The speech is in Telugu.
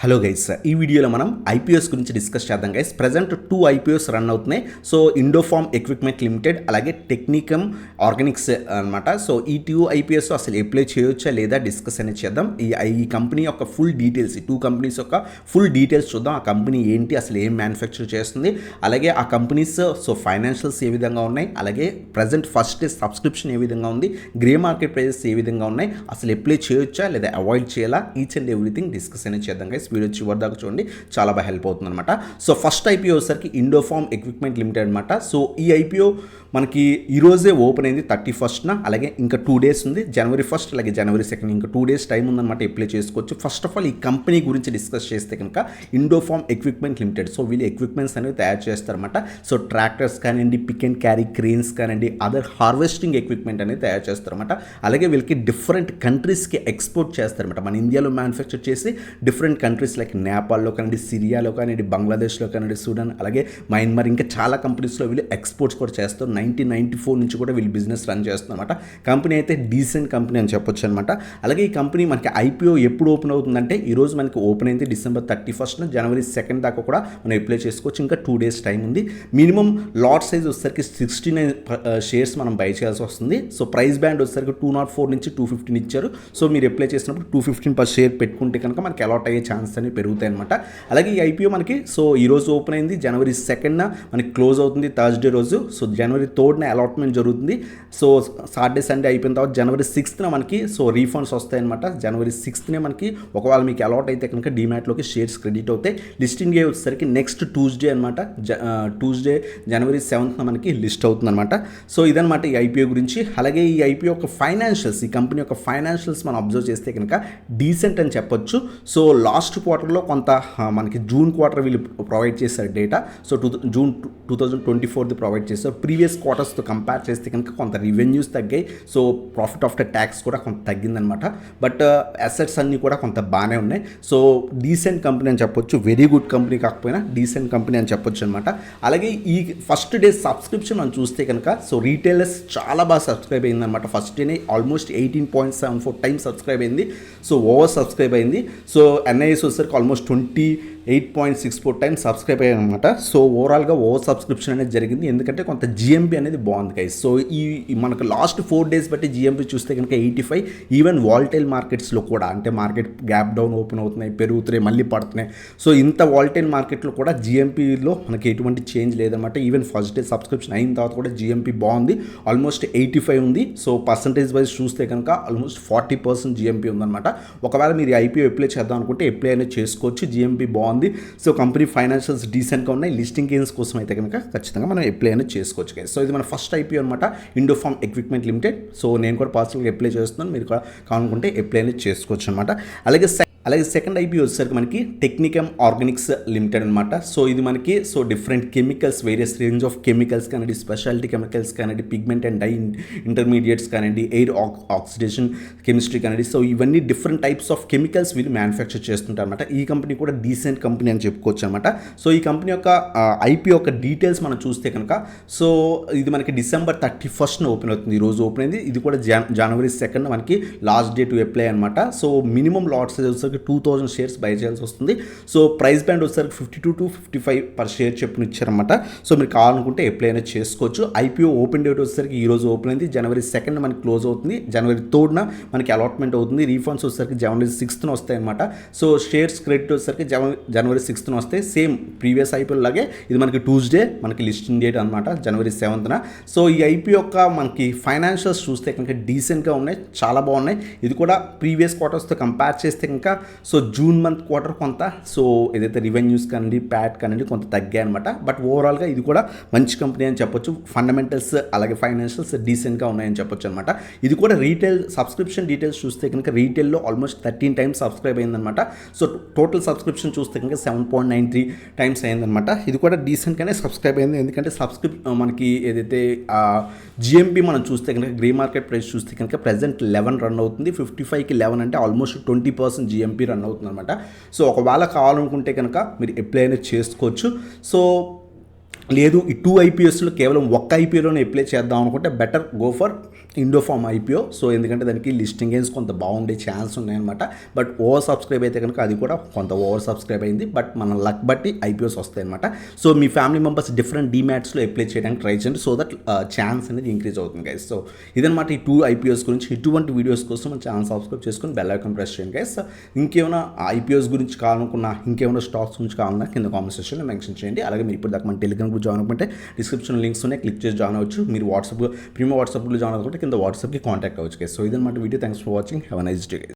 హలో గైస్, ఈ వీడియోలో మనం ఐపీఎస్ గురించి డిస్కస్ చేద్దాం గైస్. ప్రజెంట్ 2 ఐపీఎస్ రన్ అవుతున్నాయి. సో ఇండోఫార్మ్ ఎక్విప్మెంట్ లిమిటెడ్ అలాగే టెక్నికమ్ ఆర్గానిక్స్ అనమాట. సో ఈ 2 ఐపీఎస్ అసలు అప్లై చేయొచ్చా లేదా డిస్కస్ అనేది చేద్దాం. ఈ కంపెనీ యొక్క ఫుల్ డీటెయిల్స్, ఈ 2 కంపెనీస్ యొక్క ఫుల్ డీటెయిల్స్ చూద్దాం. ఆ కంపెనీ ఏంటి, అసలు ఏం మ్యానుఫ్యాక్చర్ చేస్తుంది, అలాగే ఆ కంపెనీస్ ఫైనాన్షియల్స్ ఏ విధంగా ఉన్నాయి, అలాగే ప్రజెంట్ ఫస్ట్ డే సబ్స్క్రిప్షన్ ఏ విధంగా ఉంది, గ్రే మార్కెట్ ప్రైజెస్ ఏ విధంగా ఉన్నాయి, అసలు అప్లై చేయొచ్చా లేదా అవాయిడ్ చేయాలా, ఈచ్ అండ్ ఎవ్రీథింగ్ డిస్కస్ అనేది చేద్దాం గైస్. వీడియో చివరి దాకా చూడండి, చాలా బాగా హెల్ప్ అవుతుంది అనమాట. సో ఫస్ట్ ఐపీఓ వచ్చేసరికి ఇండోఫార్మ్ ఎక్విప్మెంట్ లిమిటెడ్ అనమాట. సో ఈ ఐపీఓ మనకి ఈరోజే ఓపెన్ అయింది 31st, అలాగే ఇంకా 2 days ఉంది, January 1st అలాగే January 2nd, ఇంకా 2 days టైం ఉందన్నమాట. అప్లై చేసుకోవచ్చు. ఫస్ట్ ఆఫ్ ఆల్ ఈ కంపెనీ గురించి డిస్కస్ చేస్తే కనుక ఇండోఫార్మ్ ఎక్విప్మెంట్ లిమిటెడ్. సో వీళ్ళు ఎక్విప్మెంట్స్ అనేవి తయారు చేస్తారన్నమాట. సో ట్రాక్టర్స్ కానివ్వండి, పిక్ అండ్ క్యారీ క్రేన్స్ కానివ్వండి, అదర్ హార్వెస్టింగ్ ఎక్విప్మెంట్ అనేది తయారు చేస్తారన్నమాట. అలాగే వీళ్ళకి డిఫరెంట్ కంట్రీస్కి ఎక్స్పోర్ట్ చేస్తారన్నమాట. మన ఇండియాలో మ్యానుఫ్యాక్చర్ చేసి డిఫరెంట్ కంట్రీస్ లైక్ నేపాల్లో కానివ్వండి, సిరియాలో కానివ్వండి, బంగ్లాదేశ్లో కానివ్వండి, సూడాన్, అలాగే మయన్మార్, ఇంకా చాలా కంపెనీస్లో వీళ్ళు ఎక్స్పోర్ట్స్ కూడా చేస్తారు. 1994 నుంచి కూడా వీళ్ళు బిజినెస్ రన్ చేస్తున్నమాట. కంపెనీ అయితే డీసెంట్ కంపెనీ అని చెప్పొచ్చు అనమాట. అలాగే ఈ కంపెనీ మనకి ఐపీఓ ఎప్పుడు ఓపెన్ అవుతుందంటే ఈరోజు మనకి ఓపెన్ అయింది December 31st, January 2nd దాకా కూడా మనం అప్లై చేసుకోవచ్చు. ఇంకా 2 days టైం ఉంది. మినిమం లాట్ సైజ్ వచ్చేసరికి 69 షేర్స్ మనం బై చేయాల్సి వస్తుంది. సో ప్రైస్ బ్యాండ్ వచ్చేసరికి 204 నుంచి 215 ఇచ్చారు. సో మీరు అప్లై చేసినప్పుడు 215 per share పెట్టుకుంటే కనుక మనకి అలాట్ అయ్యే ఛాన్స్ అనేవి పెరుగుతాయి అనమాట. అలాగే ఈ ఐపీఓ మనకి సో ఈరోజు ఓపెన్ అయింది, January 2nd మనకి క్లోజ్ అవుతుంది థర్స్డే రోజు. సో January 3rd అలాట్మెంట్ జరుగుతుంది. సో సాటర్డే సండే అయిపోయిన తర్వాత January 6th మనకి సో రీఫండ్స్ వస్తాయన్నమాట. January 6th మనకి ఒకవేళ మీకు అలాట్ అయితే కనుక డీమ్యాట్లోకి షేర్స్ క్రెడిట్ అవుతాయి. లిస్టింగ్ డే వచ్చేసరికి నెక్స్ట్ ట్యూస్డే అనమాట. ట్యూస్డే January 7th మనకి లిస్ట్ అవుతుంది అనమాట. సో ఇదనమాట ఈ ఐపీఓ గురించి. అలాగే ఈ ఐపీఓ యొక్క ఫైనాన్షియల్స్, ఈ కంపెనీ యొక్క ఫైనాన్షియల్స్ మనం అబ్జర్వ్ చేస్తే కనుక డీసెంట్ అని చెప్పొచ్చు. సో లాస్ట్ క్వార్టర్లో కొంత మనకి జూన్ క్వార్టర్ వీళ్ళు ప్రొవైడ్ చేశారు డేటా. సో జూన్ 2024 ప్రొవైడ్ చేస్తారు. ప్రీవియస్ క్వార్టర్స్తో కంపేర్ చేస్తే కనుక కొంత రెవెన్యూస్ తగ్గాయి. సో ప్రాఫిట్ ఆఫ్టర్ ట్యాక్స్ కూడా కొంత తగ్గిందనమాట. బట్ అసెట్స్ అన్నీ కూడా కొంత బాగానే ఉన్నాయి. సో డీసెంట్ కంపెనీ అని చెప్పొచ్చు. వెరీ గుడ్ కంపెనీ కాకపోయినా డీసెంట్ కంపెనీ అని చెప్పొచ్చు అనమాట. అలాగే ఈ ఫస్ట్ డే సబ్స్క్రిప్షన్ మనం చూస్తే కనుక సో రీటైలర్స్ చాలా బాగా సబ్స్క్రైబ్ అయిందనమాట. ఫస్ట్ డేనే ఆల్మోస్ట్ 18.74 times సబ్స్క్రైబ్ అయింది. సో ఓవర్ సబ్స్క్రైబ్ అయింది. సో ఎన్ఐఎస్ వచ్చేసరికి ఆల్మోస్ట్ 28.64 times సబ్స్క్రైబ్ అయ్యాయి అనమాట. సో ఓవరాల్గా ఓవర్ సబ్స్క్రిప్షన్ అనేది జరిగింది. ఎందుకంటే కొంత జిఎంపీ అనేది బాగుంది గైస్. సో ఈ మనకు లాస్ట్ 4 days బట్టి జిఎంపీ చూస్తే కనుక 85. ఈవెన్ వాల్టైల్ మార్కెట్స్లో కూడా, అంటే మార్కెట్ గ్యాప్ డౌన్ ఓపెన్ అవుతున్నాయి, పెరుగుతున్నాయి, మళ్ళీ పడుతున్నాయి. సో ఇంత వాల్టైల్ మార్కెట్లో కూడా జిఎంపీలో మనకి ఎటువంటి చేంజ్ లేదన్నమాట. ఈవెన్ ఫస్ట్ డే సబ్స్క్రిప్షన్ అయిన తర్వాత కూడా జిఎంపీ బాగుంది. ఆల్మోస్ట్ 85 ఉంది. సో పర్సంటేజ్ వైజ్ చూస్తే కనుక ఆల్మోస్ట్ 40% జిఎంపీ ఉందన్నమాట. ఒకవేళ మీరు ఐపీఓ అప్లై చేద్దాం అనుకుంటే అప్లై అనేది చేసుకోవచ్చు. జిఎంపీ బాగుంది. సో కంపెనీ ఫైనాన్షియల్స్ డీసెంట్గా ఉన్నాయి. లిస్టింగ్ గెయిన్స్ కోసం అయితే కనుక ఖచ్చితంగా మనం అప్లై అనేది చేసుకోవచ్చు గైస్. సో ఇది మన ఫస్ట్ ఐపీఓ అనమాట, ఇండోఫార్మ్ ఎక్విప్మెంట్ లిమిటెడ్. సో నేను కూడా పర్సనల్గా అప్లై చేస్తున్నాను. మీరు కూడా కావాలనుకుంటే అప్లై అనేది చేసుకోవచ్చు అనమాట. అలాగే సెకండ్ ఐపీఓ వచ్చేసరికి మనకి టెక్నికమ్ ఆర్గానిక్స్ లిమిటెడ్ అనమాట. సో ఇది మనకి so different chemicals, various range of chemicals కానివ్వండి, స్పెషాలిటీ కెమికల్స్ కానివ్వండి, పిగ్మెంట్ అండ్ డై ఇంటర్మీడియట్స్ కానివ్వండి, ఎయిర్ ఆక్సిడేషన్ కెమిస్ట్రీ కానివ్వండి. సో ఇవన్నీ డిఫరెంట్ టైప్స్ ఆఫ్ కెమికల్స్ వీళ్ళు మ్యానుఫ్యాక్చర్ చేస్తుంటారు అనమాట. ఈ కంపెనీ కూడా డీసెంట్ కంపెనీ అని చెప్పుకోవచ్చు అనమాట. సో ఈ కంపెనీ యొక్క ఐపీఓ యొక్క డీటెయిల్స్ మనం చూస్తే కనుక సో ఇది మనకి December 31st ఓపెన్ అవుతుంది. ఈరోజు ఓపెన్ అయింది. ఇది కూడా January 2nd మనకి లాస్ట్ డే టు అప్లై అనమాట. సో మినిమం లాట్ సైజ్ వచ్చేసరికి 2000 షేర్స్ బై చేయాల్సి వస్తుంది. సో ప్రైస్ బ్యాండ్ వచ్చేసరికి 52 to 55 per share చెప్పుని ఇచ్చారన్నమాట. సో మీరు కావాలనుకుంటే అప్లై అనేది చేసుకోవచ్చు. ఐపీఓ ఓపెన్ డేట్ వచ్చేసరికి ఈరోజు ఓపెన్ అయింది. January 2nd మనకి క్లోజ్ అవుతుంది. January 3rd మనకి అలాట్మెంట్ అవుతుంది. రీఫండ్స్ వచ్చేసరికి January 6th వస్తాయి అనమాట. సో షేర్స్ క్రెడిట్ వచ్చేసరికి January 6th వస్తాయి. సేమ్ ప్రీవియస్ ఐపీఓ లాగే ఇది మనకి ట్యూస్డే మనకి లిస్టింగ్ డేట్ అనమాట, January 7th. సో ఈ ఐపీఓ యొక్క మనకి ఫైనాన్షియల్స్ చూస్తే కనుక డీసెంట్గా ఉన్నాయి, చాలా బాగున్నాయి. ఇది కూడా ప్రీవియస్ క్వార్టర్స్తో కంపేర్ చేస్తే కనుక సో జూన్ మంత్ క్వార్టర్ కొంత సో ఏదైతే రెవెన్యూస్ కానివ్వండి, ప్యాట్ కానివ్వండి కొంత తగ్గాయి అనమాట. బట్ ఓవరాల్గా ఇది కూడా మంచి కంపెనీ అని చెప్పొచ్చు. ఫండమెంటల్స్ అలాగే ఫైనాన్షియల్స్ డీసెంట్గా ఉన్నాయని చెప్పొచ్చు అనమాట. ఇది కూడా రీటైల్ సబ్స్క్రిప్షన్ డీటెయిల్స్ చూస్తే కనుక రీటైల్లో ఆల్మోస్ట్ 13 times సబ్స్క్రైబ్ అయిందనమాట. సో టోటల్ సబ్స్క్రిప్షన్ చూస్తే కనుక 7.93 times అయిందనమాట. ఇది కూడా డీసెంట్గానే సబ్స్క్రైబ్ అయింది. ఎందుకంటే మనకి ఏదైతే జిఎంపీ మనం చూస్తే కనుక గ్రే మార్కెట్ ప్రైస్ చూస్తే కనుక ప్రజెంట్ 11 రన్ అవుతుంది. 55కి 11 అంటే ఆల్మోస్ట్ 20% జిఎంపీ రన్ అవుతుంది అనమాట. సో ఒకవేళ కావాలనుకుంటే కనుక మీరు అప్లై అనేది చేసుకోవచ్చు. సో లేదు ఈ 2 ఐపీఎస్లో కేవలం ఒక్క ఐపీఓలోనే అప్లై చేద్దాం అనుకుంటే better go for Indo Farm IPO. So ఎందుకంటే దానికి లిస్టింగ్ గేమ్స్ కొంత బాగుండే ఛాన్స్ ఉన్నాయన్నమాట. బట్ ఓవర్ సబ్స్క్రైబ్ అయితే కనుక అది కూడా కొంత ఓవర్ సబ్స్క్రైబ్ అయింది. బట్ మన లక్ బట్టి ఐపీఓస్ వస్తాయి అనమాట. సో మీ ఫ్యామిలీ మెంబర్స్ డిఫరెంట్ డీమ్యాట్స్లో అప్లై చేయడానికి ట్రై చేయండి, సో దట్ ఛాన్స్ అనేది ఇంక్రీజ్ అవుతుంది గైస్. సో ఇదనమాట ఈ 2 ఐపీఓస్ గురించి. ఇటువంటి వీడియోస్ కోసం మన ఛానల్ సబ్స్క్రైబ్ చేసుకొని బెల్ ఐకాన్ ప్రెస్ చేయండి గైస్. ఇంకేమైనా ఐపీఓస్ గురించి కావాలనుకున్నా, ఇంకేమైనా స్టాక్స్ గురించి కావాలన్నా కింద కామెంట్ సెక్షన్లో మెన్షన్ చేయండి. అలాగే మీరు ఇప్పుడు దాకా మన టెలిగ్రామ్ గ్రూప్ జాయిన్ అనుకుంటే డిస్క్రిప్షన్ లింక్స్ ఉన్నాయి, క్లిక్ చేసి జాయిన్ అవ్వచ్చు. మీరు ప్రీమియం వాట్సాప్లో జాయిన్ అనుకుంటే కింద వాట్సాప్కి కాంటాక్ట్ అవ్వచ్చు గైస్. సో ఇదన్నమాట video. Thanks for watching. Have a nice day.